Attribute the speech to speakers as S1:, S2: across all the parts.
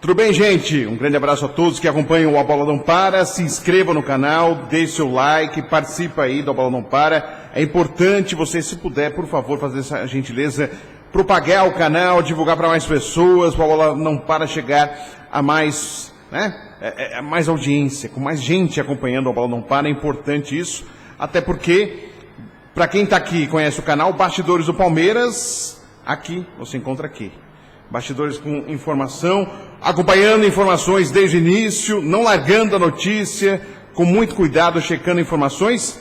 S1: Tudo bem, gente? Um grande abraço a todos que acompanham o A Bola Não Para. Se inscreva no canal, deixe seu like, participe aí do A Bola Não Para. É importante você, se puder, por favor, fazer essa gentileza, propagar o canal, divulgar para mais pessoas, para o A Bola Não Para chegar a mais, mais audiência, com mais gente acompanhando o A Bola Não Para. É importante isso, até porque, para quem está aqui e conhece o canal, Bastidores do Palmeiras, aqui, você encontra aqui. Bastidores com informação, acompanhando informações desde o início, não largando a notícia, com muito cuidado, checando informações,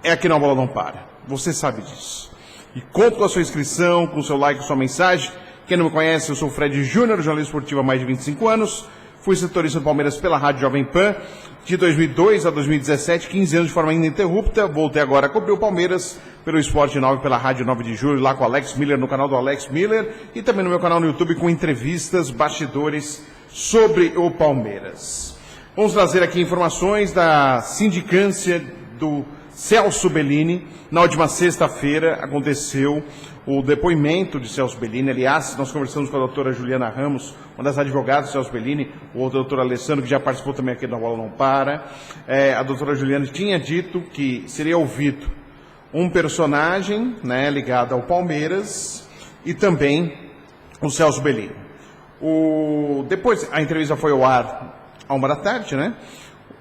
S1: é aqui no A Bola Não Para. Você sabe disso. E conto com a sua inscrição, com o seu like, com a sua mensagem. Quem não me conhece, eu sou o Fred Júnior, jornalista esportivo há mais de 25 anos. Fui setorista do Palmeiras pela Rádio Jovem Pan, de 2002 a 2017, 15 anos de forma ininterrupta. Voltei agora a cobrir o Palmeiras pelo Esporte 9, pela Rádio 9 de Julho, lá com o Alex Miller, no canal do Alex Miller, e também no meu canal no YouTube com entrevistas, bastidores sobre o Palmeiras. Vamos trazer aqui informações da sindicância do Celso Bellini. Na última sexta-feira aconteceu o depoimento de Celso Bellini. Aliás, nós conversamos com a doutora Juliana Ramos, uma das advogadas de Celso Bellini, o outro doutor Alessandro, que já participou também aqui da Bola Não Para. A doutora Juliana tinha dito que seria ouvido um personagem, ligado ao Palmeiras, e também o Celso Bellini. Depois, a entrevista foi ao ar à 1 da tarde,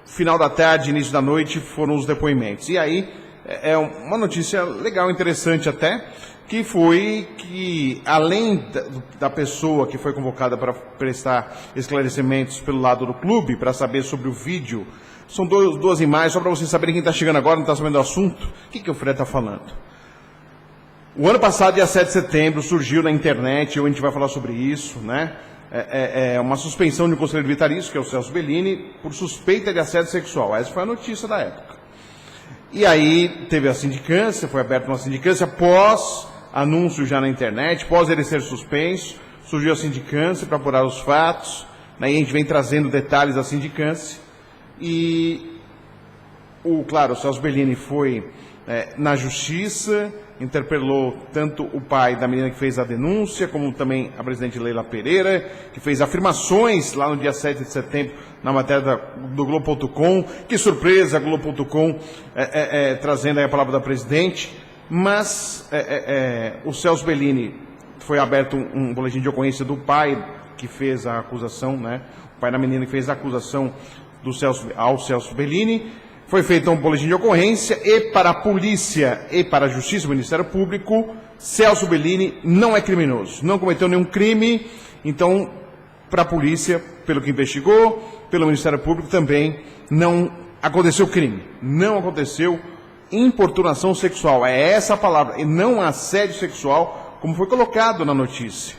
S1: Final da tarde, início da noite, foram os depoimentos. E aí, é uma notícia legal, interessante até, que foi que, além da pessoa que foi convocada para prestar esclarecimentos pelo lado do clube, para saber sobre o vídeo, são duas imagens, só para vocês saberem quem está chegando agora, não está sabendo do assunto, o que o Fred está falando. O ano passado, dia 7 de setembro, surgiu na internet, a gente vai falar sobre isso, uma suspensão de um conselheiro vitalício, que é o Celso Bellini, por suspeita de assédio sexual. Essa foi a notícia da época. E aí teve a sindicância, foi aberta uma sindicância, pós anúncio já na internet, pós ele ser suspenso, surgiu a sindicância para apurar os fatos, e a gente vem trazendo detalhes da sindicância. E, claro, o Celso Bellini foi na justiça, interpelou tanto o pai da menina que fez a denúncia, como também a presidente Leila Pereira, que fez afirmações lá no dia 7 de setembro, na matéria do Globo.com. Que surpresa, Globo.com trazendo aí a palavra da presidente. Mas o Celso Bellini, foi aberto um boletim de ocorrência do pai que fez a acusação, o pai da menina que fez a acusação ao Celso Bellini. Foi feito um boletim de ocorrência e para a polícia e para a justiça, o Ministério Público, Celso Bellini não é criminoso, não cometeu nenhum crime. Então, para a polícia, pelo que investigou, pelo Ministério Público também, não aconteceu crime, não aconteceu importunação sexual, é essa a palavra, e não assédio sexual, como foi colocado na notícia.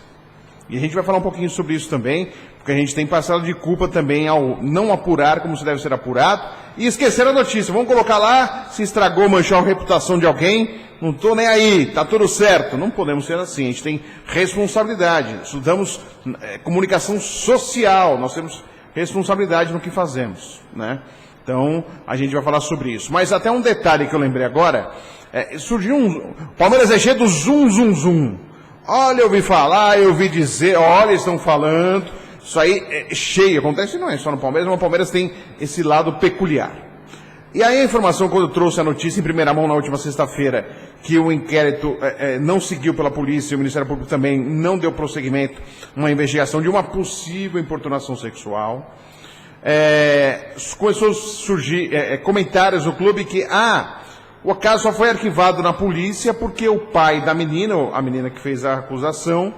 S1: E a gente vai falar um pouquinho sobre isso também, porque a gente tem parcela de culpa também ao não apurar como se deve ser apurado, e esquecer a notícia. Vamos colocar lá, se estragou, manchou a reputação de alguém, não estou nem aí, está tudo certo. Não podemos ser assim, a gente tem responsabilidade, estudamos comunicação social, nós temos responsabilidade no que fazemos, Então, a gente vai falar sobre isso. Mas até um detalhe que eu lembrei agora, surgiu Palmeiras é cheio do zum, zum, zum. Olha, eu ouvi falar, eu ouvi dizer, olha, eles estão falando. Isso aí é cheio, acontece não é só no Palmeiras, mas o Palmeiras tem esse lado peculiar. E aí a informação, quando eu trouxe a notícia em primeira mão na última sexta-feira, que o inquérito não seguiu pela polícia, e o Ministério Público também não deu prosseguimento a uma investigação de uma possível importunação sexual, começou a surgir comentários no clube que, o caso só foi arquivado na polícia porque o pai da menina, ou a menina que fez a acusação,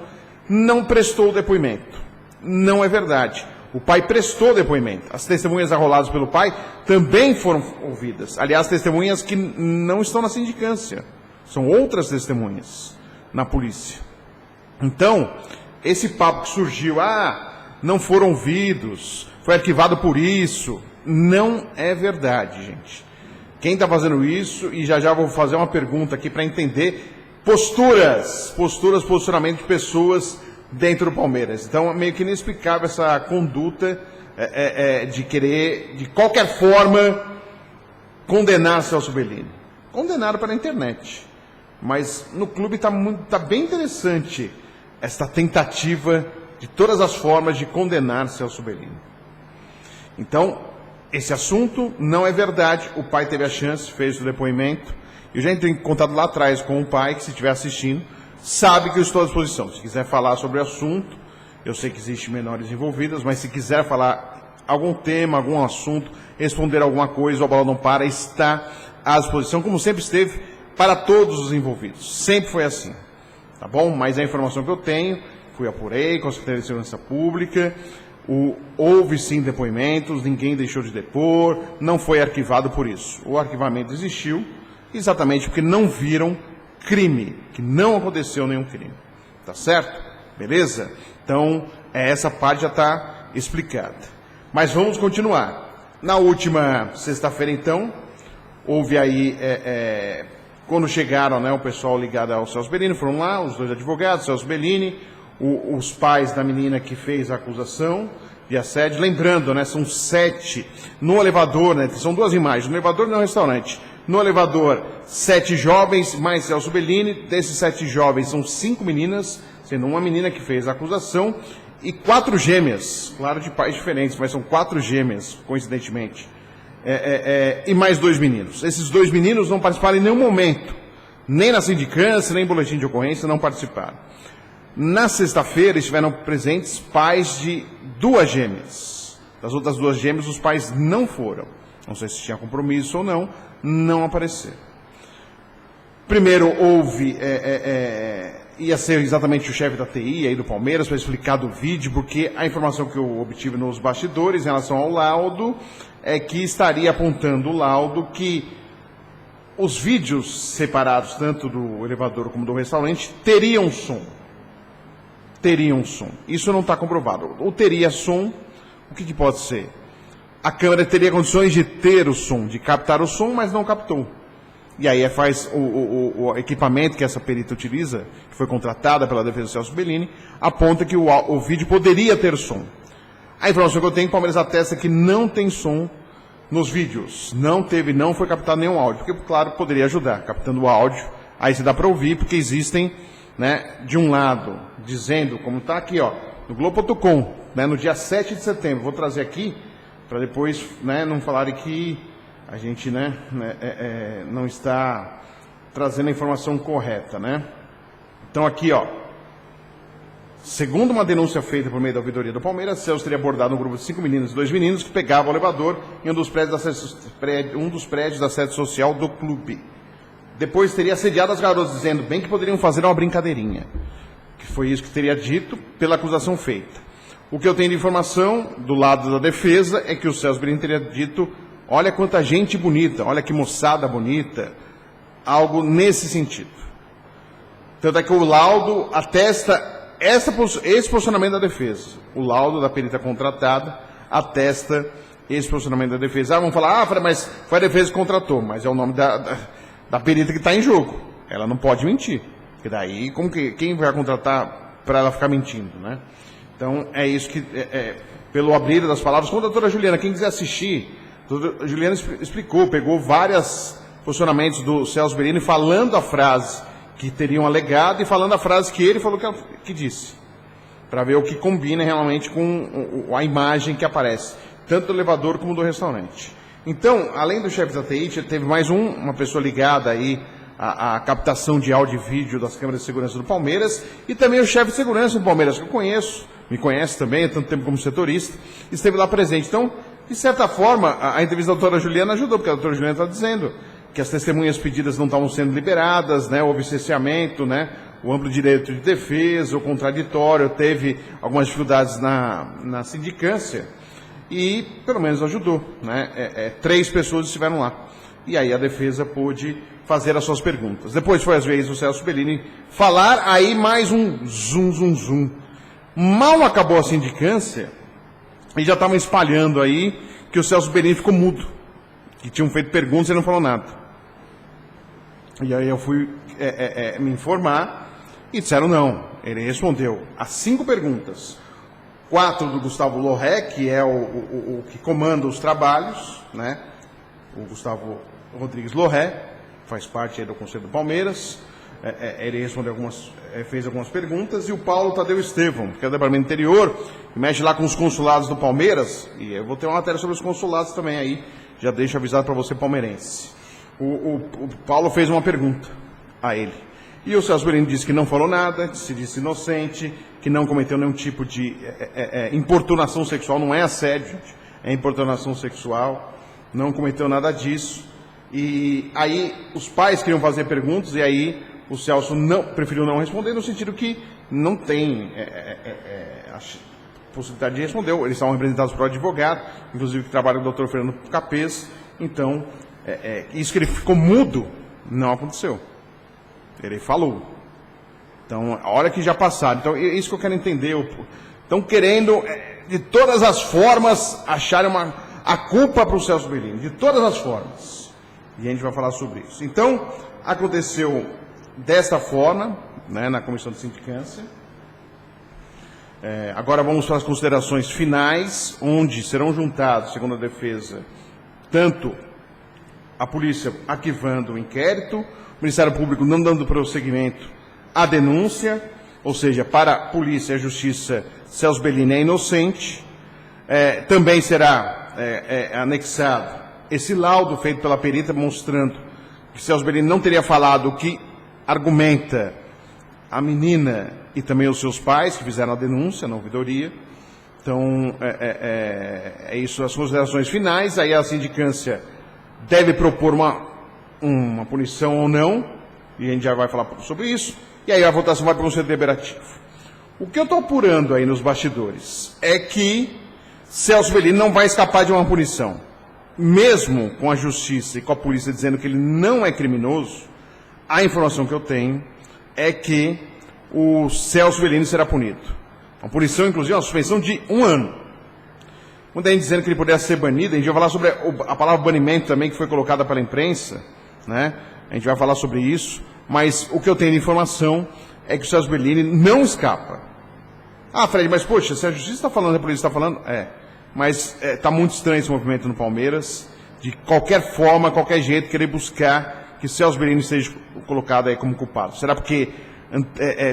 S1: não prestou o depoimento. Não é verdade. O pai prestou depoimento. As testemunhas arroladas pelo pai também foram ouvidas. Aliás, testemunhas que não estão na sindicância. São outras testemunhas na polícia. Então, esse papo que surgiu, não foram ouvidos, foi arquivado por isso, não é verdade, gente. Quem está fazendo isso, e já vou fazer uma pergunta aqui para entender posicionamento de pessoas dentro do Palmeiras. Então, é meio que inexplicável essa conduta de querer, de qualquer forma, condenar Celso Bellini. Condenaram pela internet. Mas no clube está bem interessante essa tentativa de todas as formas de condenar Celso Bellini. Então, esse assunto não é verdade, o pai teve a chance, fez o depoimento, eu já entrei em contato lá atrás com o pai, que se estiver assistindo, sabe que eu estou à disposição. Se quiser falar sobre o assunto, eu sei que existem menores envolvidas, mas se quiser falar algum tema, algum assunto, responder alguma coisa, o Bola Não Para está à disposição, como sempre esteve, para todos os envolvidos. Sempre foi assim, tá bom? Mas a informação que eu tenho, fui apurei com a Secretaria de Segurança Pública, houve sim depoimentos, ninguém deixou de depor, não foi arquivado por isso. O arquivamento existiu exatamente porque não viram crime, que não aconteceu nenhum crime. Tá certo? Beleza? Então, essa parte já está explicada. Mas vamos continuar. Na última sexta-feira, então, houve aí, quando chegaram, né, o pessoal ligado ao Celso Bellini, foram lá, os dois advogados, Celso Bellini, os pais da menina que fez a acusação de assédio. Lembrando, né, são 7 no elevador, né, são 2 imagens, no elevador e no restaurante. No elevador, 7 jovens, mais Celso Bellini. Desses 7 jovens, são 5 meninas, sendo uma menina que fez a acusação, e 4 gêmeas, claro, de pais diferentes, mas são 4 gêmeas, coincidentemente. E mais 2 meninos. Esses 2 meninos não participaram em nenhum momento, nem na sindicância, nem em boletim de ocorrência, não participaram. Na sexta-feira estiveram presentes pais de 2 gêmeas. Das outras 2 gêmeas, os pais não foram. Não sei se tinha compromisso ou não, não apareceram. Primeiro houve, ia ser exatamente o chefe da TI aí do Palmeiras para explicar do vídeo, porque a informação que eu obtive nos bastidores em relação ao laudo é que estaria apontando o laudo que os vídeos separados, tanto do elevador como do restaurante, teriam som. Teriam som. Isso não está comprovado. Ou teria som, o que pode ser? A câmera teria condições de ter o som, de captar o som, mas não captou. E aí faz o equipamento que essa perita utiliza, que foi contratada pela defesa do Celso Bellini, aponta que o vídeo poderia ter som. A informação que eu tenho, o Palmeiras atesta que não tem som nos vídeos. Não foi captado nenhum áudio, porque, claro, poderia ajudar, captando o áudio, aí se dá para ouvir, porque existem, né, de um lado, dizendo, como está aqui, ó, no Globo.com, né, no dia 7 de setembro, vou trazer aqui, para depois, né, não falarem que a gente, né, não está trazendo a informação correta, né? Então aqui, ó, segundo uma denúncia feita por meio da ouvidoria do Palmeiras, Celso teria abordado um grupo de 5 meninas e 2 meninos que pegavam o elevador em um dos prédios da sede social do clube. Depois teria assediado as garotas, dizendo bem que poderiam fazer uma brincadeirinha. Que foi isso que teria dito pela acusação feita. O que eu tenho de informação do lado da defesa é que o Celso Bellini teria dito: olha quanta gente bonita, olha que moçada bonita, algo nesse sentido. Tanto é que o laudo atesta esse posicionamento da defesa. O laudo da perita contratada atesta esse posicionamento da defesa. Vamos falar, mas foi a defesa que contratou, mas é o nome da perita que está em jogo. Ela não pode mentir. Porque daí, quem vai contratar para ela ficar mentindo, né? Então, é isso que, pelo abrir das palavras, como a doutora Juliana, quem quiser assistir, a doutora Juliana explicou, pegou vários posicionamentos do Celso Bellini, falando a frase que teriam alegado e falando a frase que ele falou que disse, para ver o que combina realmente com a imagem que aparece, tanto do elevador como do restaurante. Então, além do chefe da TI, teve mais uma pessoa ligada aí à captação de áudio e vídeo das câmeras de segurança do Palmeiras, e também o chefe de segurança do Palmeiras, que eu conheço, me conhece também, há tanto tempo como setorista, esteve lá presente. Então, de certa forma, a entrevista da doutora Juliana ajudou, porque a doutora Juliana está dizendo que as testemunhas pedidas não estavam sendo liberadas, né, houve cerceamento, né, o amplo direito de defesa, o contraditório, teve algumas dificuldades na sindicância, e pelo menos ajudou, né, 3 pessoas estiveram lá, e aí a defesa pôde fazer as suas perguntas. Depois foi, às vezes, o Celso Bellini falar, aí mais um zum. Mal acabou a sindicância, e já estavam espalhando aí que o Celso Bellini ficou mudo, que tinham feito perguntas e não falou nada. E aí eu fui me informar e disseram não. Ele respondeu a 5 perguntas. 4 do Gustavo Lorré, que é o que comanda os trabalhos, né? O Gustavo Rodrigues Lorré, faz parte aí do Conselho do Palmeiras. ele respondeu fez algumas perguntas, e o Paulo Tadeu Estevão, que é do Departamento Interior, que mexe lá com os consulados do Palmeiras, e eu vou ter uma matéria sobre os consulados também aí, já deixo avisado para você, palmeirense. O Paulo fez uma pergunta a ele, e o Celso Bellini disse que não falou nada, que se disse inocente, que não cometeu nenhum tipo de importunação sexual, não é assédio, gente, é importunação sexual, não cometeu nada disso. E aí os pais queriam fazer perguntas, e aí o Celso preferiu não responder, no sentido que não tem possibilidade de responder. Eles estavam representados por advogado, inclusive que trabalha com o Dr. Fernando Capês, então isso que ele ficou mudo não aconteceu. Ele falou. Então, a hora que já passaram. Então, é isso que eu quero entender. Estão querendo, de todas as formas, acharem a culpa para o Celso Bellini. De todas as formas. E a gente vai falar sobre isso. Então, aconteceu desta forma, né, na comissão de sindicância. Agora vamos para as considerações finais, onde serão juntados, segundo a defesa, tanto a polícia arquivando o inquérito, o Ministério Público não dando prosseguimento à denúncia, ou seja, para a polícia e a justiça, Celso Bellini é inocente. Também será anexado esse laudo feito pela perita, mostrando que Celso Bellini não teria falado o que argumenta a menina e também os seus pais, que fizeram a denúncia na ouvidoria. Então, é isso, as considerações finais. Aí a sindicância deve propor uma punição ou não, e a gente já vai falar sobre isso, e aí a votação vai para o Conselho Deliberativo. O que eu estou apurando aí nos bastidores é que Celso Bellini não vai escapar de uma punição. Mesmo com a justiça e com a polícia dizendo que ele não é criminoso, a informação que eu tenho é que o Celso Bellini será punido. Uma punição, inclusive, uma suspensão de 1 ano. Muita gente dizendo que ele poderia ser banido, a gente vai falar sobre a palavra banimento também, que foi colocada pela imprensa, né? A gente vai falar sobre isso, mas o que eu tenho de informação é que o Celso Bellini não escapa. Ah, Fred, mas poxa, se a justiça está falando, a polícia está falando, mas está muito estranho esse movimento no Palmeiras, de qualquer forma, qualquer jeito, querer buscar que Celso Bellini seja colocado aí como culpado. Será porque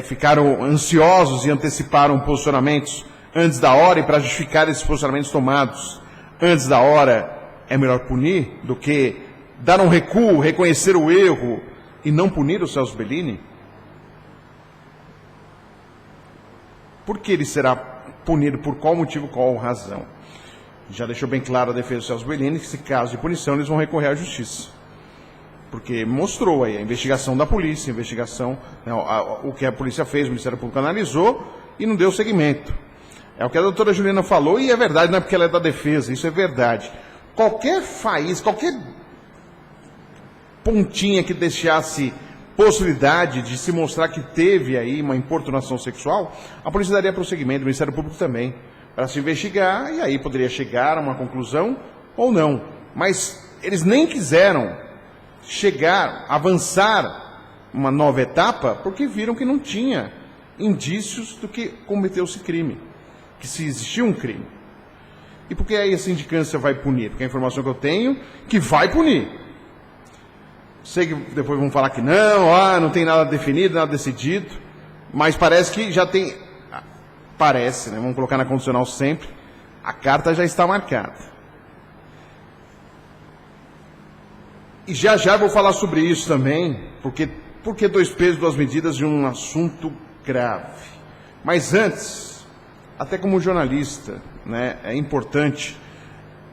S1: ficaram ansiosos e anteciparam posicionamentos antes da hora, e para justificar esses posicionamentos tomados antes da hora, é melhor punir do que dar um recuo, reconhecer o erro e não punir o Celso Bellini? Por que ele será punido? Por qual motivo, qual razão? Já deixou bem claro a defesa do Celso Bellini que, se caso de punição, eles vão recorrer à justiça. Porque mostrou aí a investigação da polícia, a investigação, o que a polícia fez, o Ministério Público analisou e não deu seguimento. É o que a doutora Juliana falou, e é verdade, não é porque ela é da defesa, isso é verdade. Qualquer faísca, qualquer pontinha que deixasse possibilidade de se mostrar que teve aí uma importunação sexual, a polícia daria prosseguimento, o Ministério Público também, para se investigar, e aí poderia chegar a uma conclusão ou não. Mas eles nem quiseram avançar uma nova etapa, porque viram que não tinha indícios do que cometeu-se crime, que se existia um crime. E por que aí a sindicância vai punir? Porque a informação que eu tenho, que vai punir. Sei que depois vão falar que não tem nada definido, nada decidido, mas parece que já tem, parece, né? Vamos colocar na condicional sempre, a carta já está marcada. E já vou falar sobre isso também, porque 2 pesos, 2 medidas de um assunto grave. Mas antes, até como jornalista, né, é importante.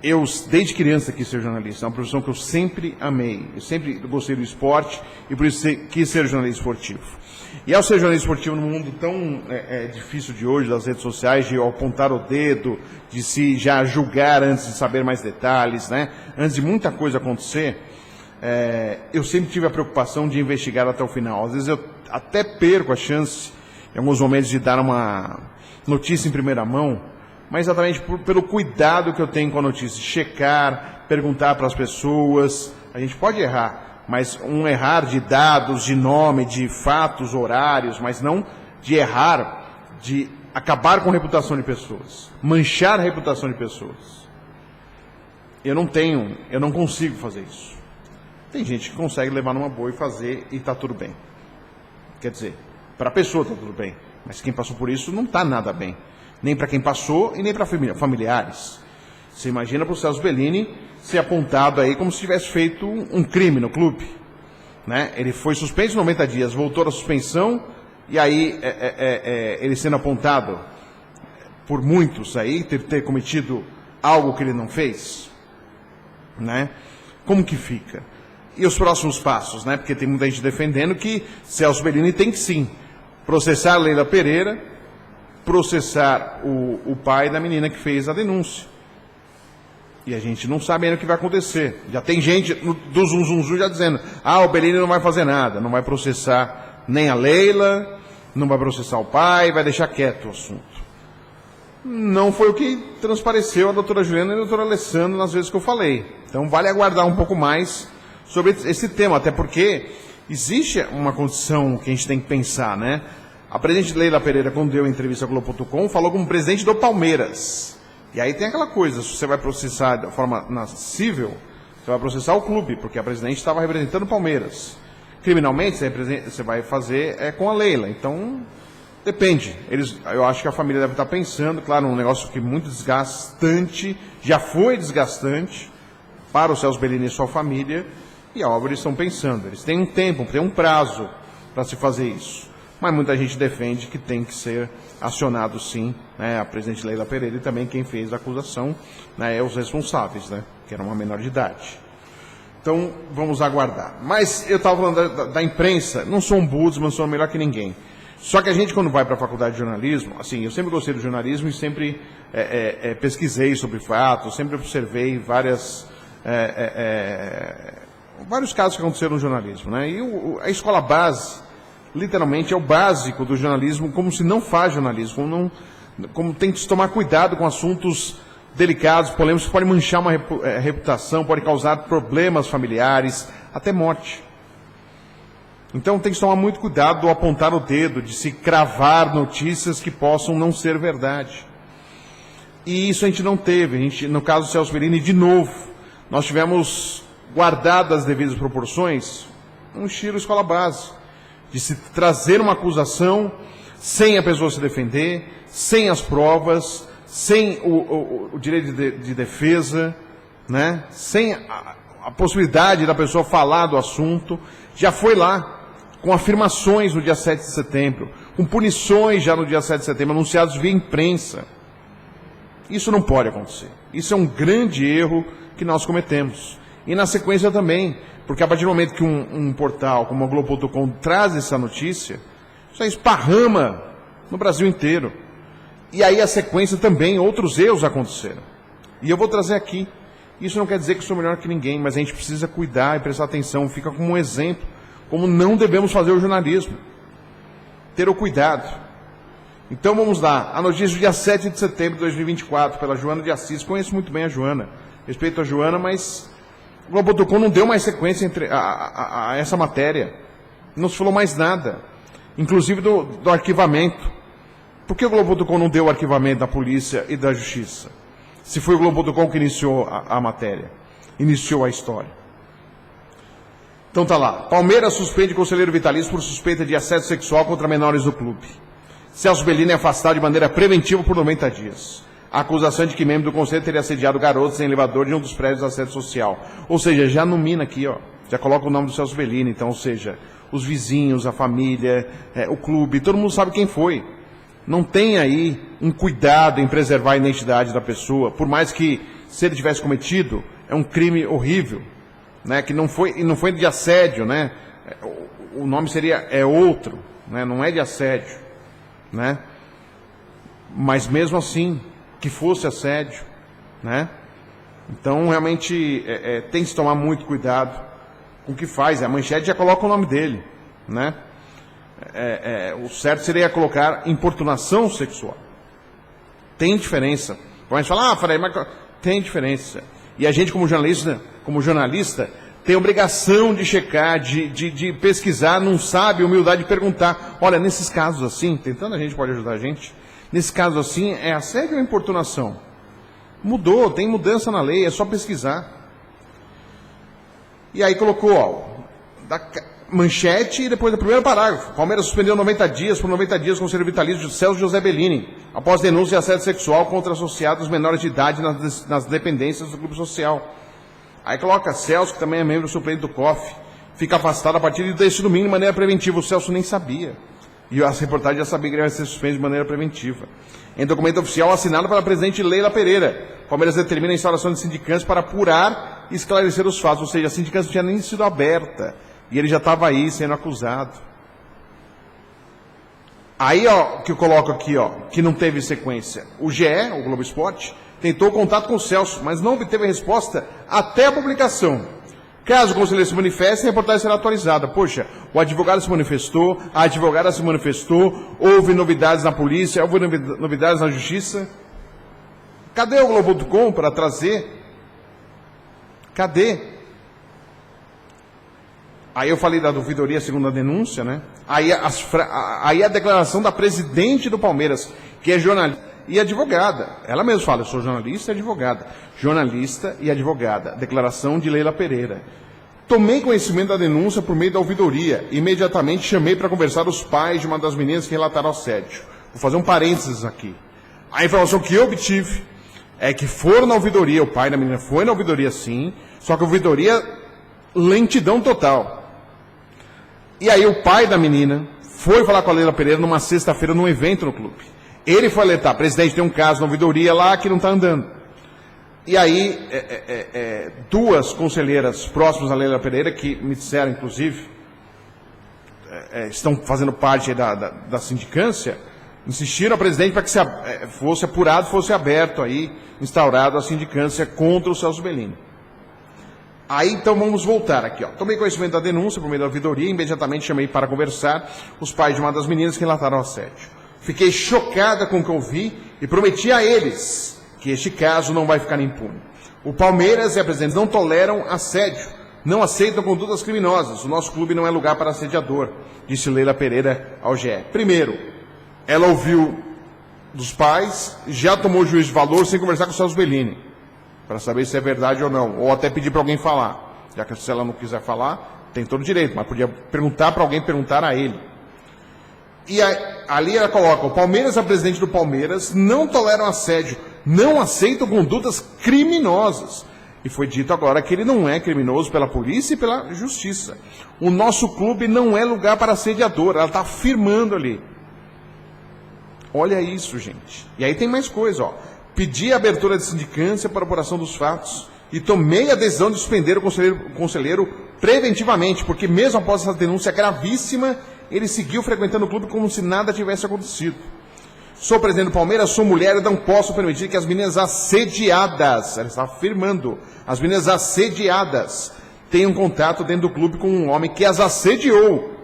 S1: Eu, desde criança, quis ser jornalista. É uma profissão que eu sempre amei. Eu sempre gostei do esporte e por isso quis ser jornalista esportivo. E ao ser jornalista esportivo num mundo tão difícil de hoje, das redes sociais, de apontar o dedo, de se já julgar antes de saber mais detalhes, né, antes de muita coisa acontecer, eu sempre tive a preocupação de investigar até o final. Às vezes eu até perco a chance, em alguns momentos, de dar uma notícia em primeira mão, mas exatamente pelo cuidado que eu tenho com a notícia, checar, perguntar para as pessoas. A gente pode errar, mas um errar de dados, de nome, de fatos, horários, mas não de errar, de acabar com a reputação de pessoas, manchar a reputação de pessoas. Eu não consigo fazer isso. Tem gente que consegue levar numa boa e fazer, e está tudo bem. Quer dizer, para a pessoa está tudo bem, mas quem passou por isso não está nada bem. Nem para quem passou e nem para familiares. Você imagina para o Celso Bellini ser apontado aí como se tivesse feito um crime no clube. Né? Ele foi suspenso 90 dias, voltou da suspensão, e aí ele sendo apontado por muitos aí, ter cometido algo que ele não fez. Né? Como que fica? E os próximos passos, né? Porque tem muita gente defendendo que Celso Bellini tem que sim processar a Leila Pereira, processar o pai da menina que fez a denúncia. E a gente não sabe ainda o que vai acontecer. Já tem gente do Zum já dizendo, o Bellini não vai fazer nada, não vai processar nem a Leila, não vai processar o pai, vai deixar quieto o assunto. Não foi o que transpareceu a doutora Juliana e a doutora Alessandra nas vezes que eu falei. Então vale aguardar um pouco mais sobre esse tema, até porque existe uma condição que a gente tem que pensar, né? A presidente Leila Pereira, quando deu a entrevista ao Globo.com, falou como presidente do Palmeiras. E aí tem aquela coisa, se você vai processar de forma civil, você vai processar o clube, porque a presidente estava representando o Palmeiras. Criminalmente, você vai fazer com a Leila. Então, depende. Eu acho que a família deve estar pensando, claro, um negócio que é muito desgastante, já foi desgastante para o Celso Bellini e sua família, e a obra eles estão pensando. Eles têm um tempo, têm um prazo para se fazer isso. Mas muita gente defende que tem que ser acionado, sim, né, a presidente Leila Pereira e também quem fez a acusação, né, os responsáveis, né, que era uma menor de idade. Então, vamos aguardar. Mas eu estava falando da imprensa, não sou um ombudsman, sou melhor que ninguém. Só que a gente, quando vai para a faculdade de jornalismo, assim, eu sempre gostei do jornalismo e sempre pesquisei sobre fatos, sempre observei vários casos que aconteceram no jornalismo, né, e a escola base, literalmente, é o básico do jornalismo, como se não faz jornalismo, como tem que se tomar cuidado com assuntos delicados, polêmicos, que podem manchar uma reputação, podem causar problemas familiares, até morte. Então tem que se tomar muito cuidado ao apontar o dedo, de se cravar notícias que possam não ser verdade. E isso a gente não teve. No caso do Celso Bellini, de novo, nós tivemos, guardadas as devidas proporções, um estilo escola base, de se trazer uma acusação sem a pessoa se defender, sem as provas, sem o direito de defesa, né? Sem a possibilidade da pessoa falar do assunto. Já foi lá com afirmações no dia 7 de setembro, com punições já no dia 7 de setembro, anunciados via imprensa. Isso não pode acontecer. Isso é um grande erro que nós cometemos. E na sequência também, porque a partir do momento que um portal como a Globo.com traz essa notícia, isso aí esparrama no Brasil inteiro. E aí a sequência também, outros erros aconteceram. E eu vou trazer aqui. Isso não quer dizer que sou melhor que ninguém, mas a gente precisa cuidar e prestar atenção. Fica como um exemplo, como não devemos fazer o jornalismo. Ter o cuidado. Então vamos lá. A notícia do dia 7 de setembro de 2024, pela Joana de Assis. Conheço muito bem a Joana. Respeito a Joana, mas o Globo.com não deu mais sequência a essa matéria. Não se falou mais nada. Inclusive do arquivamento. Por que o Globo.com não deu o arquivamento da polícia e da justiça? Se foi o Globo.com que iniciou a matéria, iniciou a história. Então tá lá. Palmeiras suspende conselheiro vitalício por suspeita de assédio sexual contra menores do clube. Celso Bellini é afastado de maneira preventiva por 90 dias. A acusação de que membro do conselho teria assediado garotos em elevador de um dos prédios da sede social. Ou seja, já nomina aqui, ó, já coloca o nome do Celso Bellini. Então, ou seja, os vizinhos, a família, o clube, todo mundo sabe quem foi. Não tem aí um cuidado em preservar a identidade da pessoa, por mais que, se ele tivesse cometido, é um crime horrível, né, que não foi de assédio, né, o nome seria outro, né, não é de assédio, né, mas mesmo assim, que fosse assédio, né, então realmente tem que se tomar muito cuidado com o que faz. A manchete já coloca o nome dele, né. O certo seria colocar importunação sexual. Tem diferença. Pode falar, mas tem diferença. E a gente, como jornalista, tem obrigação de checar, de pesquisar, não sabe, humildade de perguntar. Olha, nesses casos assim, tentando a gente pode ajudar a gente, nesses casos assim, é assédio ou importunação? Mudou, tem mudança na lei, é só pesquisar. E aí colocou, ó, manchete e depois do primeiro parágrafo. Palmeiras suspendeu 90 dias, por 90 dias, o Conselho Vitalício de Celso José Bellini, após denúncia de assédio sexual contra associados menores de idade nas dependências do clube social. Aí coloca Celso, que também é membro suplente do COF, fica afastado a partir deste domingo de maneira preventiva. O Celso nem sabia. E as reportagens já sabiam que ele ia ser suspenso de maneira preventiva. Em documento oficial assinado pela presidente Leila Pereira, Palmeiras determina a instalação de sindicância para apurar e esclarecer os fatos. Ou seja, a sindicância não tinha nem sido aberta. E ele já estava aí sendo acusado. Aí, ó, que eu coloco aqui, ó, que não teve sequência. O GE, o Globo Esporte, tentou contato com o Celso, mas não obteve resposta até a publicação. Caso o conselheiro se manifeste, a reportagem será atualizada. Poxa, o advogado se manifestou, a advogada se manifestou, houve novidades na polícia, houve novidades na justiça. Cadê o Globo.com para trazer? Cadê? Aí eu falei da ouvidoria segundo a denúncia, né? Aí a declaração da presidente do Palmeiras, que é jornalista e advogada. Ela mesma fala, eu sou jornalista e advogada. Jornalista e advogada. Declaração de Leila Pereira. Tomei conhecimento da denúncia por meio da ouvidoria. Imediatamente chamei para conversar os pais de uma das meninas que relataram assédio. Vou fazer um parênteses aqui. A informação que eu obtive é que foram na ouvidoria, o pai da menina foi na ouvidoria sim, só que a ouvidoria, lentidão total. E aí o pai da menina foi falar com a Leila Pereira numa sexta-feira num evento no clube. Ele foi alertar, presidente, tem um caso na ouvidoria lá que não está andando. E aí, duas conselheiras próximas à Leila Pereira, que me disseram, inclusive, estão fazendo parte da sindicância, insistiram ao presidente para que fosse apurado, fosse aberto aí, instaurado a sindicância contra o Celso Bellini. Aí, então, vamos voltar aqui, ó. Tomei conhecimento da denúncia por meio da ouvidoria e imediatamente chamei para conversar os pais de uma das meninas que relataram o assédio. Fiquei chocada com o que ouvi e prometi a eles que este caso não vai ficar impune. O Palmeiras e a presidente não toleram assédio, não aceitam condutas criminosas. O nosso clube não é lugar para assediador, disse Leila Pereira ao GE. Primeiro, ela ouviu dos pais, já tomou juízo de valor sem conversar com o Celso Bellini, para saber se é verdade ou não, ou até pedir para alguém falar. Já que se ela não quiser falar, tem todo o direito, mas podia perguntar para alguém, perguntar a ele. E ali ela coloca, o Palmeiras e a presidente do Palmeiras não toleram assédio, não aceitam condutas criminosas. E foi dito agora que ele não é criminoso pela polícia e pela justiça. O nosso clube não é lugar para assediador, ela está afirmando ali. Olha isso, gente. E aí tem mais coisa, ó. Pedi a abertura de sindicância para a apuração dos fatos e tomei a decisão de suspender o conselheiro preventivamente, porque mesmo após essa denúncia gravíssima, ele seguiu frequentando o clube como se nada tivesse acontecido. Sou presidente do Palmeiras, sou mulher e não posso permitir que as meninas assediadas, ela está afirmando, as meninas assediadas tenham contato dentro do clube com um homem que as assediou.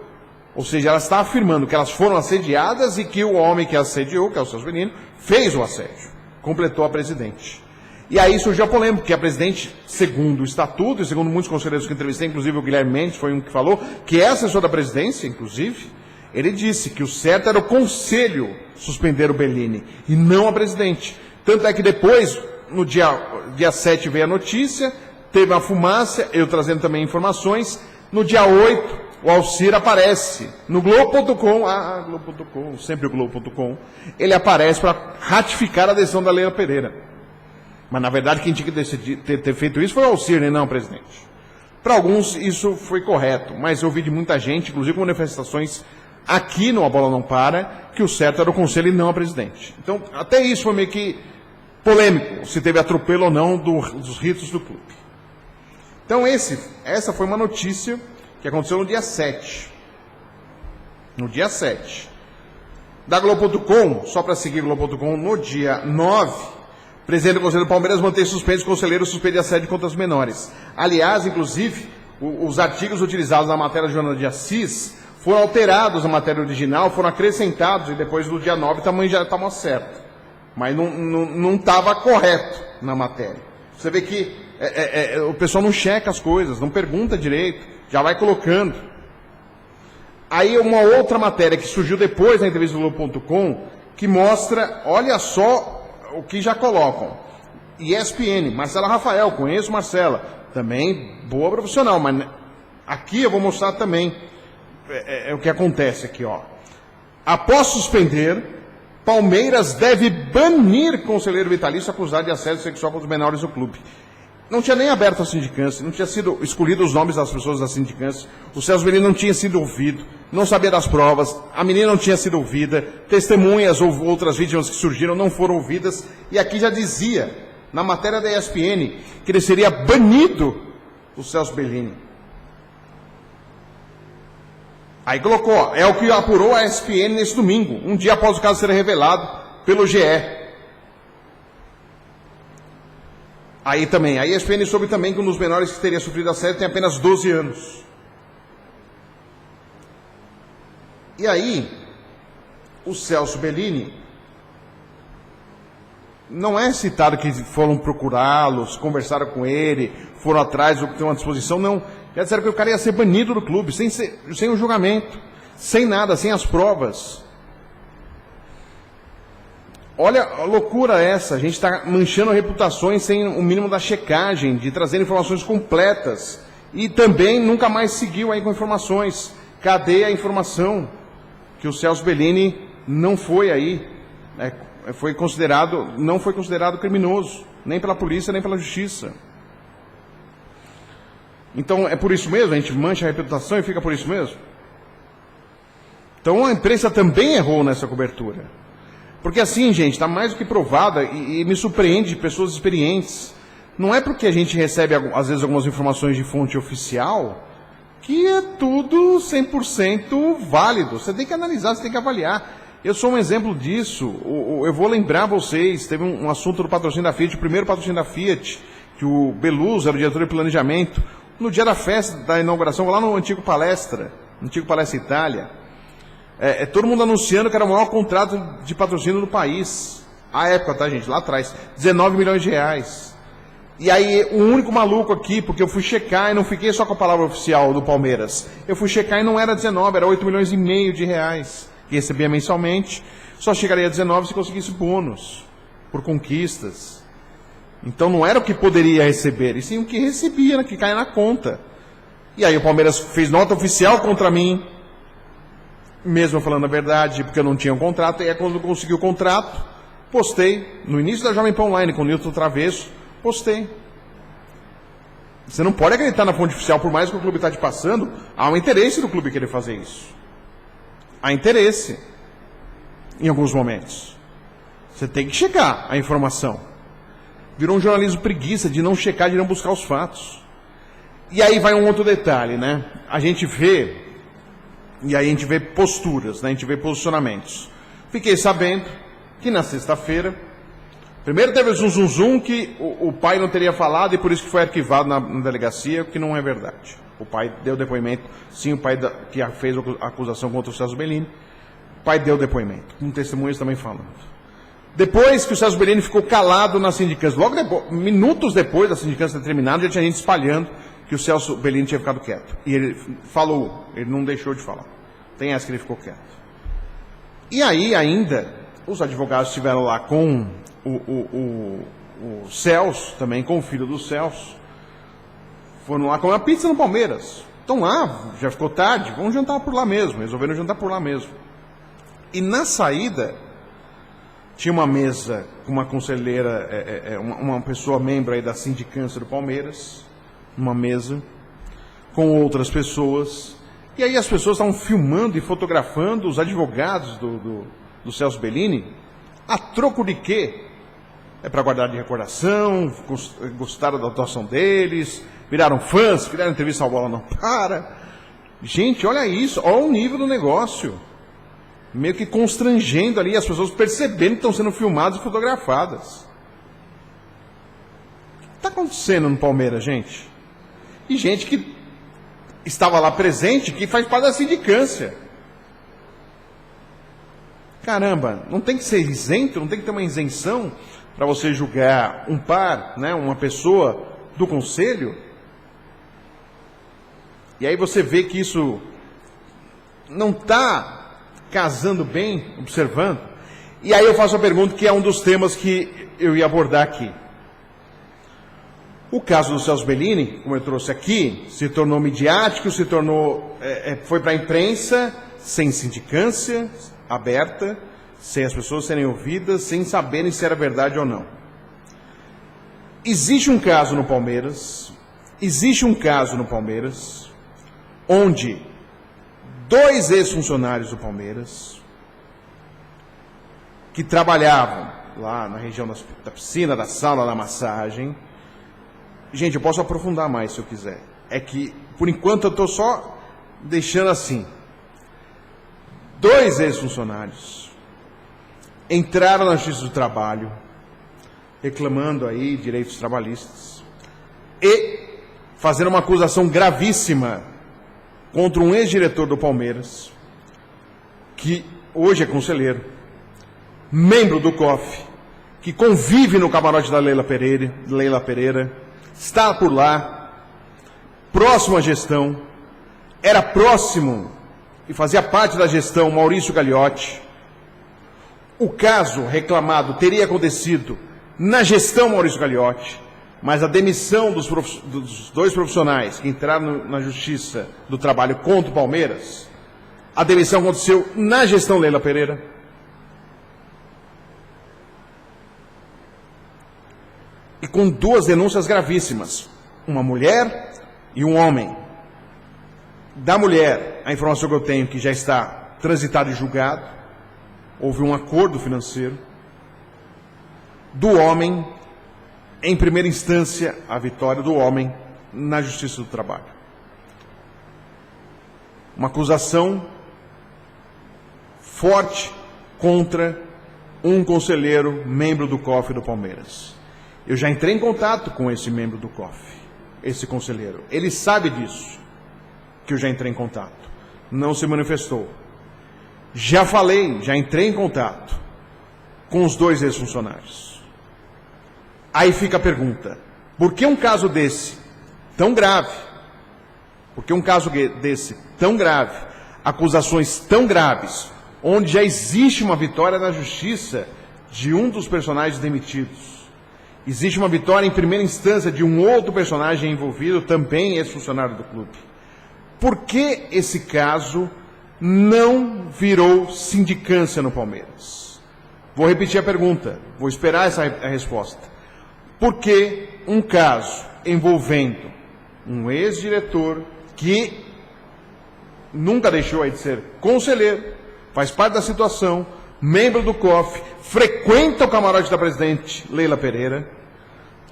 S1: Ou seja, ela está afirmando que elas foram assediadas e que o homem que as assediou, que é o Celso Bellini, fez o assédio. Completou a presidente. E aí surgiu a polêmica, que a presidente, segundo o estatuto, e segundo muitos conselheiros que entrevistei, inclusive o Guilherme Mendes foi um que falou, que é assessor da presidência, inclusive, ele disse que o certo era o conselho suspender o Bellini, e não a presidente. Tanto é que depois, no dia 7 veio a notícia, teve uma fumaça, eu trazendo também informações, no dia 8, o Alcir aparece no Globo.com, Globo.com, sempre o Globo.com, ele aparece para ratificar a decisão da Leila Pereira. Mas, na verdade, quem tinha que ter feito isso foi o Alcir, né? Não o presidente. Para alguns, isso foi correto, mas eu ouvi de muita gente, inclusive com manifestações aqui no A Bola Não Para, que o certo era o conselho e não a presidente. Então, até isso foi meio que polêmico, se teve atropelo ou não dos ritos do clube. Então, essa foi uma notícia que aconteceu no dia 7. No dia 7. Da Globo.com, só para seguir Globo.com, no dia 9... O presidente do Conselho do Palmeiras mantém suspenso o conselheiro suspeito de assédio contra os menores. Aliás, inclusive, os artigos utilizados na matéria de Joana de Assis foram alterados na matéria original, foram acrescentados, e depois do dia 9 também já estava certo. Mas não estava correto na matéria. Você vê que o pessoal não checa as coisas, não pergunta direito, já vai colocando. Aí uma outra matéria que surgiu depois da entrevista do Globo.com, que mostra, olha só, o que já colocam. ESPN, Marcela Rafael, conheço Marcela, também boa profissional, mas aqui eu vou mostrar também é o que acontece aqui, ó. Após suspender, Palmeiras deve banir conselheiro vitalício acusado de assédio sexual contra os menores do clube. Não tinha nem aberto a sindicância, não tinha sido escolhido os nomes das pessoas da sindicância, o Celso Bellini não tinha sido ouvido, não sabia das provas, a menina não tinha sido ouvida, testemunhas ou outras vítimas que surgiram não foram ouvidas, e aqui já dizia, na matéria da ESPN, que ele seria banido, o Celso Bellini. Aí colocou, ó, é o que apurou a ESPN nesse domingo, um dia após o caso ser revelado pelo GE. Aí também, a ESPN soube também que um dos menores que teria sofrido assédio tem apenas 12 anos. E aí, o Celso Bellini não é citado que foram procurá-los, conversaram com ele, foram atrás, ou tem uma disposição, não. Já disseram que o cara ia ser banido do clube, sem o julgamento, sem nada, sem as provas. Olha a loucura essa, a gente está manchando reputações sem o mínimo da checagem, de trazer informações completas. E também nunca mais seguiu aí com informações. Cadê a informação que o Celso Bellini não foi aí, não foi considerado criminoso, nem pela polícia, nem pela justiça. Então é por isso mesmo, a gente mancha a reputação e fica por isso mesmo? Então a imprensa também errou nessa cobertura. Porque assim, gente, está mais do que provada e me surpreende de pessoas experientes. Não é porque a gente recebe, às vezes, algumas informações de fonte oficial que é tudo 100% válido. Você tem que analisar, você tem que avaliar. Eu sou um exemplo disso. Eu vou lembrar vocês, teve um assunto do patrocínio da Fiat, o primeiro patrocínio da Fiat, que o Beluso era o diretor de planejamento, no dia da festa da inauguração, lá no antigo Palestra Itália. Todo mundo anunciando que era o maior contrato de patrocínio do país. À época, tá, gente? Lá atrás. 19 milhões de reais. E aí, o único maluco aqui, porque eu fui checar e não fiquei só com a palavra oficial do Palmeiras. Eu fui checar e não era 19, era 8 milhões e meio de reais. Que recebia mensalmente. Só chegaria a 19 se conseguisse bônus. Por conquistas. Então não era o que poderia receber, e sim o que recebia, que caia na conta. E aí o Palmeiras fez nota oficial contra mim, mesmo falando a verdade, porque eu não tinha um contrato, e aí quando eu consegui o contrato, postei, no início da Jovem Pan Online, com o Nilton Travesso, postei. Você não pode acreditar na fonte oficial, por mais que o clube está te passando, há um interesse do clube querer fazer isso. Há interesse, em alguns momentos. Você tem que checar a informação. Virou um jornalismo preguiça de não checar, de não buscar os fatos. E aí vai um outro detalhe, né? A gente vê, e aí a gente vê posturas, né? A gente vê posicionamentos. Fiquei sabendo que na sexta-feira, primeiro teve o zum que o pai não teria falado e por isso que foi arquivado na delegacia, o que não é verdade. O pai deu depoimento, sim, o pai que fez a acusação contra o Celso Bellini, o pai deu depoimento, com testemunhas também falando. Depois que o Celso Bellini ficou calado na sindicância, logo depois, minutos depois da sindicância ter terminado, já tinha gente espalhando que o Celso Bellini tinha ficado quieto. E ele falou, ele não deixou de falar. Tem essa que ele ficou quieto. E aí ainda, os advogados estiveram lá com o Celso, também com o filho do Celso, foram lá comer uma pizza no Palmeiras. Estão lá, já ficou tarde, vamos jantar por lá mesmo, resolveram jantar por lá mesmo. E na saída, tinha uma mesa com uma conselheira, uma pessoa membro aí da sindicância do Palmeiras, uma mesa, com outras pessoas, e aí as pessoas estavam filmando e fotografando os advogados do Celso Bellini, a troco de quê? É para guardar de recordação, gostaram da atuação deles, viraram fãs, fizeram entrevista ao Bola Não Para. Gente, olha isso, olha o nível do negócio. Meio que constrangendo ali, as pessoas percebendo que estão sendo filmadas e fotografadas. O que está acontecendo no Palmeiras, gente? E gente que estava lá presente, que faz parte da sindicância. Caramba, não tem que ser isento, não tem que ter uma isenção para você julgar um par, né, uma pessoa do conselho? E aí você vê que isso não está casando bem, observando. E aí eu faço a pergunta que é um dos temas que eu ia abordar aqui. O caso do Celso Bellini, como eu trouxe aqui, se tornou midiático, foi para a imprensa, sem sindicância aberta, sem as pessoas serem ouvidas, sem saberem se era verdade ou não. Existe um caso no Palmeiras, onde 2 ex-funcionários do Palmeiras, que trabalhavam lá na região da piscina, da sauna, da massagem. Gente, eu posso aprofundar mais se eu quiser. É que, por enquanto, eu estou só deixando assim. 2 ex-funcionários entraram na Justiça do Trabalho, reclamando aí direitos trabalhistas, e fazendo uma acusação gravíssima contra um ex-diretor do Palmeiras, que hoje é conselheiro, membro do COF, que convive no camarote da Leila Pereira, está por lá, próximo à gestão, era próximo e fazia parte da gestão Maurício Gagliotti. O caso reclamado teria acontecido na gestão Maurício Gagliotti, mas a demissão dos 2 profissionais que entraram na Justiça do Trabalho contra o Palmeiras, a demissão aconteceu na gestão Leila Pereira. E com 2 denúncias gravíssimas, uma mulher e um homem. Da mulher, a informação que eu tenho que já está transitado e julgado, houve um acordo financeiro. Do homem, em primeira instância, a vitória do homem na Justiça do Trabalho. Uma acusação forte contra um conselheiro, membro do COF do Palmeiras. Eu já entrei em contato com esse membro do COF, esse conselheiro. Ele sabe disso, que eu já entrei em contato. Não se manifestou. Já entrei em contato com os 2 ex-funcionários. Aí fica a pergunta, por que um caso desse tão grave, acusações tão graves, onde já existe uma vitória na Justiça de um dos personagens demitidos, existe uma vitória em primeira instância de um outro personagem envolvido, também ex-funcionário do clube. Por que esse caso não virou sindicância no Palmeiras? Vou repetir a pergunta, vou esperar a resposta. Por que um caso envolvendo um ex-diretor que nunca deixou aí de ser conselheiro, faz parte da situação, membro do COF, frequenta o camarote da presidente Leila Pereira,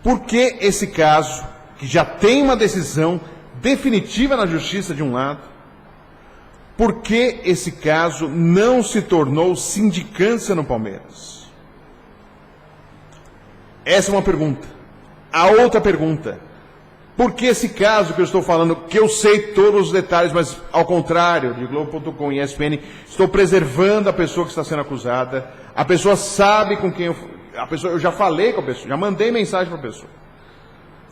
S1: por que esse caso, que já tem uma decisão definitiva na Justiça de um lado, por que esse caso não se tornou sindicância no Palmeiras? Essa é uma pergunta. A outra pergunta, por que esse caso que eu estou falando, que eu sei todos os detalhes, mas ao contrário de Globo.com e ESPN, estou preservando a pessoa que está sendo acusada, a pessoa sabe com quem eu já falei com a pessoa, já mandei mensagem para a pessoa.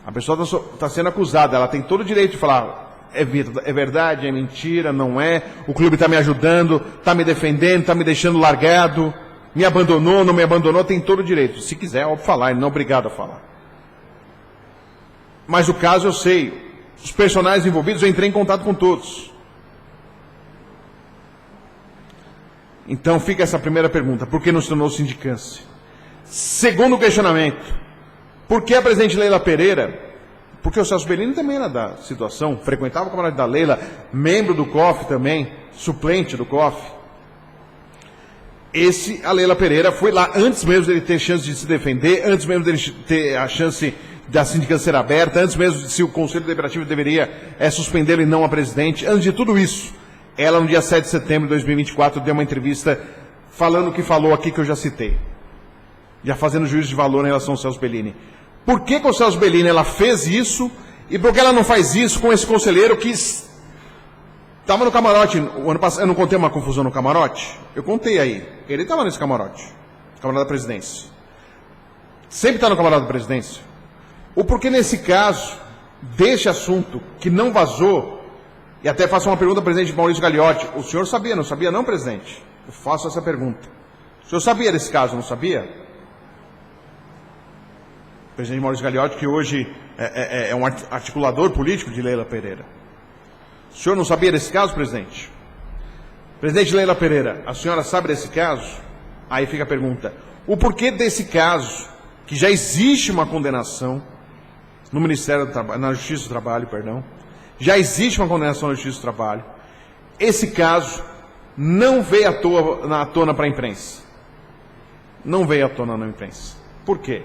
S1: A pessoa está sendo acusada, ela tem todo o direito de falar, é verdade, é mentira, não é, o clube está me ajudando, está me defendendo, está me deixando largado, me abandonou, não me abandonou, tem todo o direito. Se quiser, é óbvio falar, ele não é obrigado a falar. Mas o caso eu sei, os personagens envolvidos, eu entrei em contato com todos. Então fica essa primeira pergunta, por que não se tornou sindicância? Segundo questionamento, por que a presidente Leila Pereira, porque o Celso Bellini também era da situação, frequentava o camarote da Leila, membro do COF também, suplente do COF. A Leila Pereira foi lá antes mesmo dele ter chance de se defender, antes mesmo dele ter a chance da sindicância ser aberta, antes mesmo de se o Conselho Deliberativo deveria suspendê-lo e não a presidente. Antes de tudo isso, ela no dia 7 de setembro de 2024 deu uma entrevista falando o que falou aqui que eu já citei, já fazendo juízo de valor em relação ao Celso Bellini. Por que com o Celso Bellini ela fez isso e por que ela não faz isso com esse conselheiro que estava no camarote? O ano passado eu não contei uma confusão no camarote? Eu contei aí. Ele estava nesse camarote, camarote da presidência. Sempre está no camarote da presidência. Ou porque nesse caso, desse assunto que não vazou, e até faço uma pergunta ao presidente Maurício Gagliotti, o senhor sabia, não sabia não, presidente? Eu faço essa pergunta. O senhor sabia desse caso, não sabia? O presidente Maurício Gagliotti, que hoje é um articulador político de Leila Pereira. O senhor não sabia desse caso, presidente? Presidente Leila Pereira, a senhora sabe desse caso? Aí fica a pergunta: o porquê desse caso, que já existe uma condenação no Ministério do Trabalho, na Justiça do Trabalho, perdão, já existe uma condenação na Justiça do Trabalho, esse caso não veio à tona para a imprensa? Não veio à tona na imprensa. Por quê?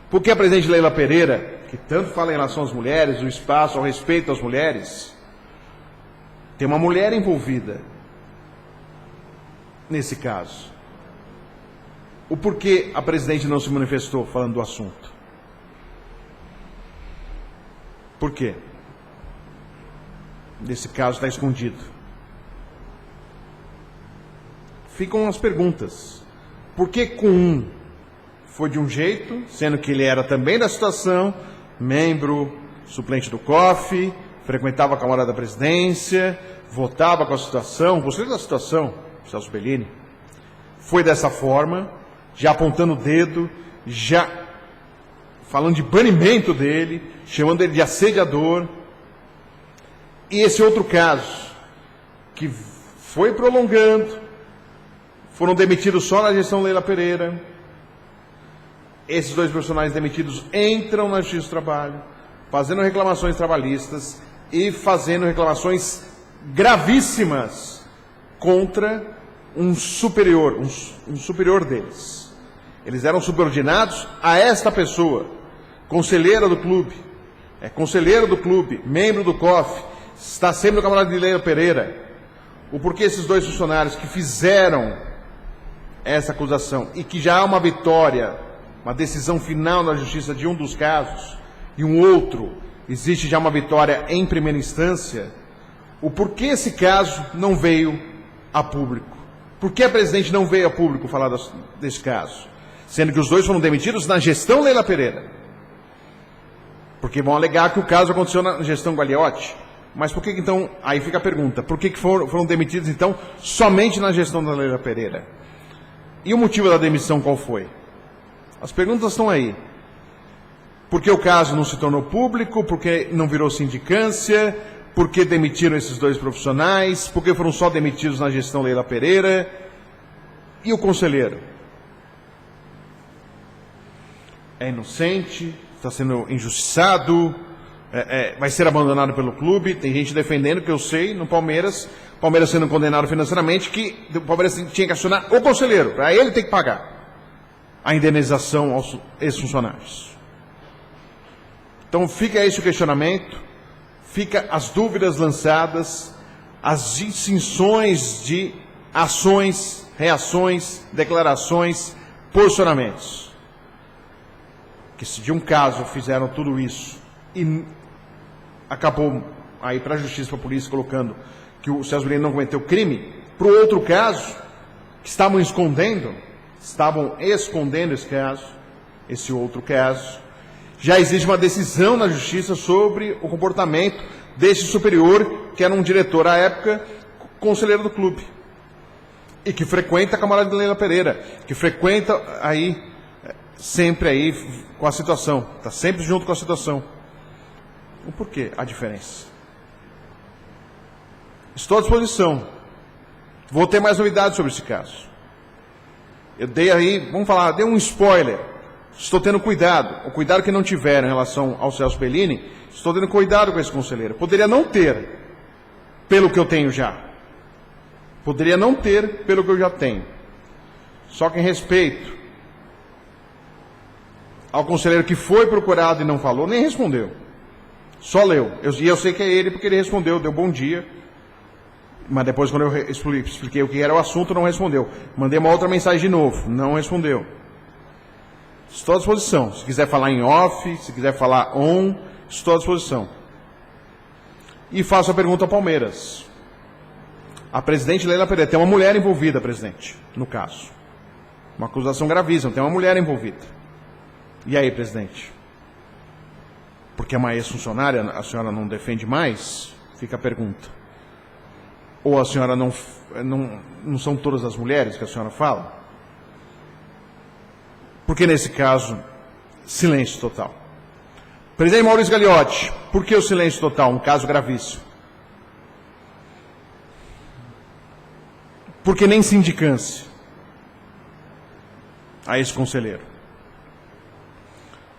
S1: Porque a presidente Leila Pereira, que tanto fala em relação às mulheres, o espaço, ao respeito às mulheres, tem uma mulher envolvida nesse caso. O porquê a presidente não se manifestou falando do assunto? Por quê? Esse caso está escondido. Ficam as perguntas. Por que com um foi de um jeito, sendo que ele era também da situação, membro suplente do COF, frequentava a Câmara da Presidência, votava com a situação, conselheiro da situação, Celso Bellini, foi dessa forma, já apontando o dedo, já falando de banimento dele, chamando ele de assediador. E esse outro caso, que foi prolongando, foram demitidos só na gestão Leila Pereira. Esses dois profissionais demitidos entram na Justiça do Trabalho, fazendo reclamações trabalhistas e fazendo reclamações gravíssimas contra um superior deles. Eles eram subordinados a esta pessoa, conselheira do clube, conselheiro do clube, membro do COF, está sempre no camarada de Leila Pereira. O porquê esses dois funcionários que fizeram essa acusação e que já há uma vitória, uma decisão final na justiça de um dos casos, e um outro, existe já uma vitória em primeira instância, o porquê esse caso não veio a público? Por que a presidente não veio a público falar desse caso? Sendo que os dois foram demitidos na gestão Leila Pereira. Porque vão alegar que o caso aconteceu na gestão Gagliotti. Mas por que então, aí fica a pergunta, por que foram demitidos então somente na gestão da Leila Pereira? E o motivo da demissão qual foi? As perguntas estão aí. Por que o caso não se tornou público? Por que não virou sindicância? Por que demitiram esses dois profissionais? Por que foram só demitidos na gestão Leila Pereira? E o conselheiro? É inocente? Está sendo injustiçado? Vai ser abandonado pelo clube? Tem gente defendendo, que eu sei, no Palmeiras, Palmeiras sendo condenado financeiramente, que o Palmeiras tinha que acionar o conselheiro, para ele ter que pagar a indenização aos ex-funcionários. Então fica esse o questionamento, fica as dúvidas lançadas, as distinções de ações, reações, declarações, posicionamentos. Que se de um caso fizeram tudo isso e acabou aí para a justiça, para a polícia, colocando que o Celso Bellini não cometeu crime, para o outro caso, que estavam escondendo esse caso, esse outro caso, já existe uma decisão na justiça sobre o comportamento desse superior, que era um diretor à época, conselheiro do clube, e que frequenta a Câmara de Leila Pereira, que frequenta aí, sempre aí com a situação, está sempre junto com a situação. O porquê a diferença? Estou à disposição. Vou ter mais novidades sobre esse caso. Eu dei aí, vamos falar, dei um spoiler. Estou tendo cuidado. O cuidado que não tiveram em relação ao Celso Bellini, estou tendo cuidado com esse conselheiro. Poderia não ter, pelo que eu tenho já. Poderia não ter, pelo que eu já tenho. Só que em respeito ao conselheiro que foi procurado e não falou, nem respondeu. Só leu. E eu sei que é ele, porque ele respondeu, deu bom dia. Mas depois, quando eu expliquei o que era o assunto, não respondeu. Mandei uma outra mensagem de novo, não respondeu. Estou à disposição. Se quiser falar em off, se quiser falar on, estou à disposição. E faço a pergunta ao Palmeiras. A presidente Leila Pereira, tem uma mulher envolvida, presidente, no caso. Uma acusação gravíssima, tem uma mulher envolvida. E aí, presidente? Porque é uma ex-funcionária, a senhora não defende mais? Fica a pergunta. Ou a senhora não são todas as mulheres que a senhora fala? Porque nesse caso, silêncio total. Presidente Maurício Gagliotti, por que o silêncio total? Um caso gravíssimo. Porque nem sindicância a esse conselheiro.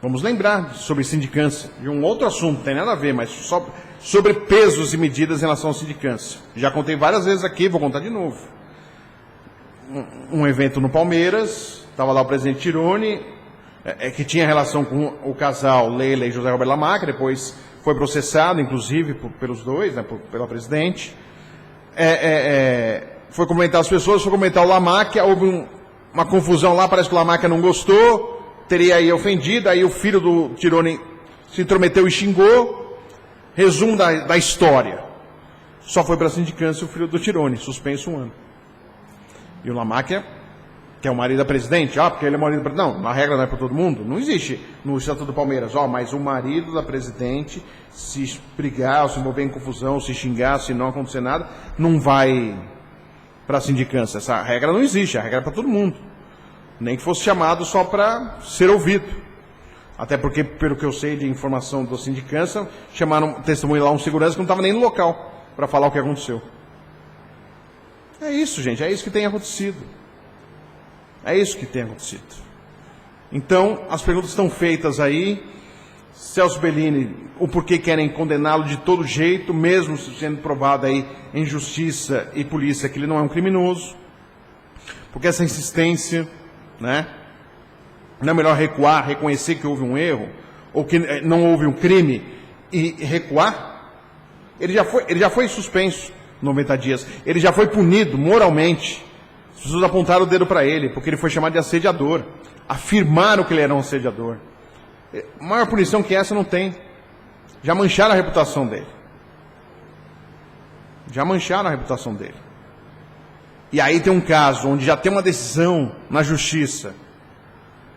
S1: Vamos lembrar sobre sindicância, de um outro assunto, não tem nada a ver, mas só sobre pesos e medidas em relação à sindicância. Já contei várias vezes aqui, vou contar de novo. Um evento no Palmeiras, estava lá o presidente Tironi, que tinha relação com o casal Leila e José Roberto Lamarca, depois foi processado, inclusive, pelos dois, né, pela presidente. Foi comentar as pessoas, foi comentar o Lamarca, houve uma confusão lá, parece que o Lamarca não gostou, teria aí ofendido, aí o filho do Tironi se intrometeu e xingou. Resumo da história. Só foi para a sindicância o filho do Tironi, suspenso 1 ano. E o Lamarca, que é o marido da presidente, porque ele é o marido da presidente. Não, a regra não é para todo mundo. Não existe no Estatuto do Palmeiras, mas o marido da presidente, se brigar, se envolver em confusão, se xingar, se não acontecer nada, não vai para a sindicância. Essa regra não existe, a regra é para todo mundo. Nem que fosse chamado só para ser ouvido. Até porque, pelo que eu sei de informação da sindicância, chamaram testemunho lá um segurança que não estava nem no local para falar o que aconteceu. É isso, gente, é isso que tem acontecido. É isso que tem acontecido. Então, as perguntas estão feitas aí. Celso Bellini, o porquê querem condená-lo de todo jeito, mesmo sendo provado aí em justiça e polícia que ele não é um criminoso. Porque essa insistência, né? Não é melhor recuar, reconhecer que houve um erro, ou que não houve um crime, e recuar? Ele já foi suspenso 90 dias. Ele já foi punido moralmente. As pessoas apontaram o dedo para ele, porque ele foi chamado de assediador. Afirmaram que ele era um assediador. Maior punição que essa não tem. Já mancharam a reputação dele. Já mancharam a reputação dele. E aí tem um caso onde já tem uma decisão na justiça,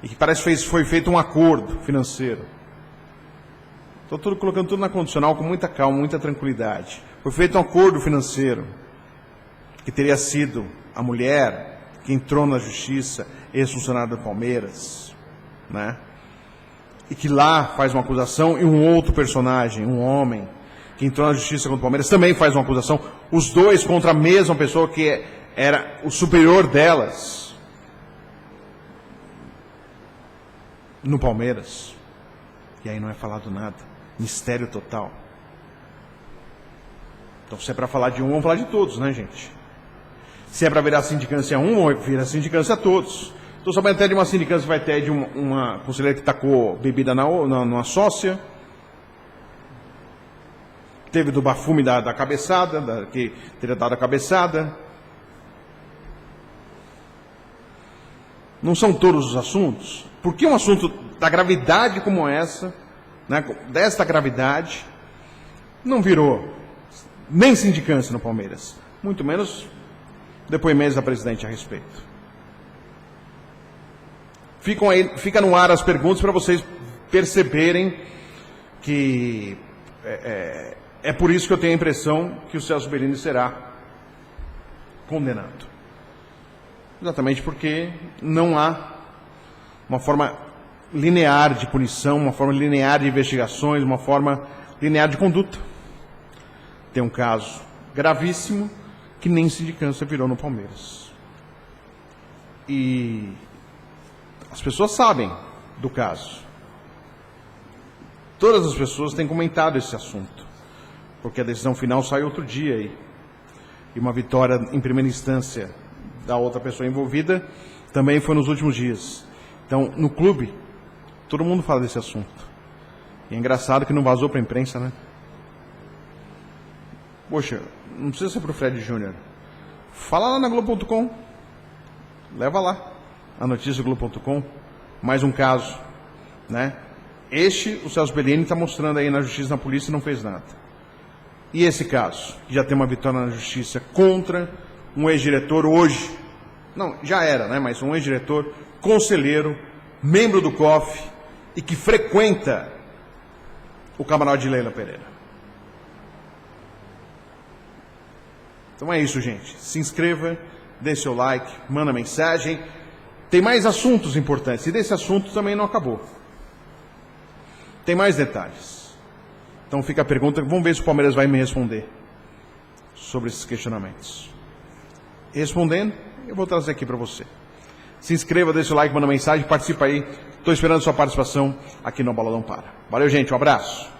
S1: e que parece que foi feito um acordo financeiro. Estou colocando tudo na condicional com muita calma, muita tranquilidade. Foi feito um acordo financeiro, que teria sido a mulher que entrou na justiça, ex-funcionário do Palmeiras, né? E que lá faz uma acusação, e um outro personagem, um homem, que entrou na justiça contra o Palmeiras, também faz uma acusação, os dois contra a mesma pessoa que era o superior delas no Palmeiras. E aí não é falado nada. Mistério total. Então, se é para falar de um, vamos falar de todos, né, gente? Se é para virar sindicância a um, vamos virar sindicância a todos. Estou sabendo até de uma sindicância que vai ter de uma conselheira que tacou bebida numa sócia. Teve do Bafume da cabeçada, que teria dado a cabeçada. Não são todos os assuntos? Por que um assunto da gravidade como essa, né, desta gravidade, não virou nem sindicância no Palmeiras? Muito menos depoimentos da presidente a respeito. Fica no ar as perguntas para vocês perceberem que é por isso que eu tenho a impressão que o Celso Bellini será condenado. Exatamente porque não há uma forma linear de punição, uma forma linear de investigações, uma forma linear de conduta. Tem um caso gravíssimo que nem sindicância virou no Palmeiras. E as pessoas sabem do caso. Todas as pessoas têm comentado esse assunto, porque a decisão final sai outro dia aí. E uma vitória em primeira instância da outra pessoa envolvida também foi nos últimos dias. Então, no clube, todo mundo fala desse assunto. E é engraçado que não vazou para a imprensa, né? Poxa, não precisa ser para o Fred Júnior. Fala lá na Globo.com. Leva lá a notícia do Globo.com. Mais um caso, né? O Celso Bellini está mostrando aí na justiça, na polícia, e não fez nada. E esse caso, que já tem uma vitória na justiça contra um ex-diretor hoje, não, já era, né? Mas um ex-diretor, conselheiro, membro do COF e que frequenta o camarote de Leila Pereira. Então é isso, gente. Se inscreva, dê seu like, manda mensagem. Tem mais assuntos importantes. E desse assunto também não acabou. Tem mais detalhes. Então fica a pergunta, vamos ver se o Palmeiras vai me responder sobre esses questionamentos. Respondendo, eu vou trazer aqui para você. Se inscreva, deixa o like, manda mensagem, participa aí. Estou esperando sua participação aqui no Bola Não Para. Valeu, gente, um abraço.